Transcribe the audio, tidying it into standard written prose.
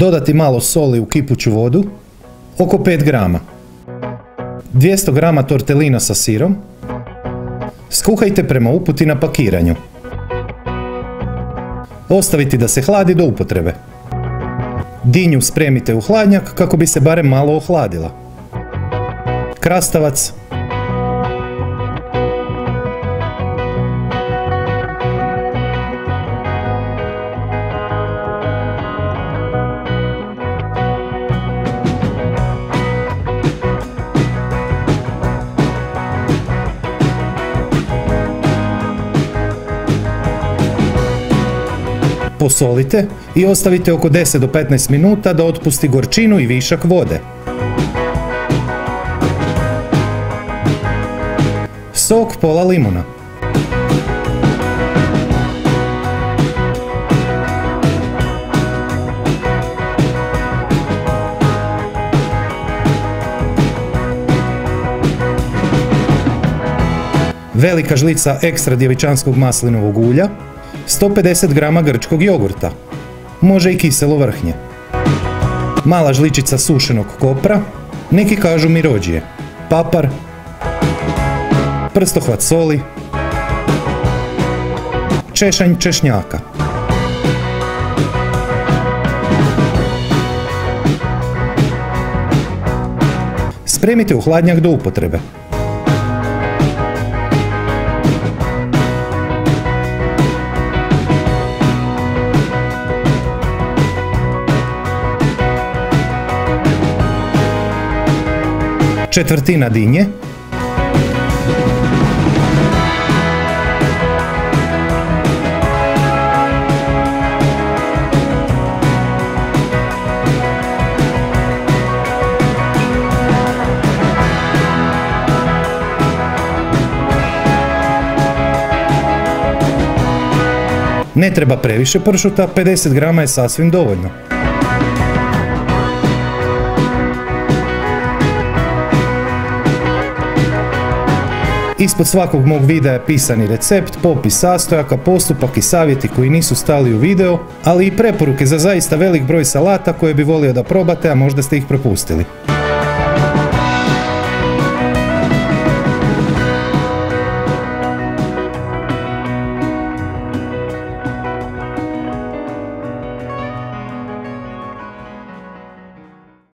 Dodati malo soli u kipuću vodu, oko 5 grama. 200 grama tortelina sa sirom. Skuhajte prema uputi na pakiranju. Ostaviti da se hladi do upotrebe. Dinju spremite u hladnjak kako bi se barem malo ohladila. Krastavac. Posolite i ostavite oko 10 do 15 minuta da otpusti gorčinu i višak vode. Sok pola limuna. Velika žlica ekstra djevičanskog maslinovog ulja. 150 grama grčkog jogurta, može i kiselo vrhnje. Mala žličica sušenog kopra, neki kažu mirođije, papar, prstohvat soli, češanj češnjaka. Spremite u hladnjak do upotrebe. Četvrtina dinje, ne treba previše pršuta, 50 grama je sasvim dovoljno. Ispod svakog mog videa je pisani recept, popis sastojaka, postupak i savjeti koji nisu stali u video, ali i preporuke za zaista velik broj salata koje bi volio da probate, a možda ste ih propustili.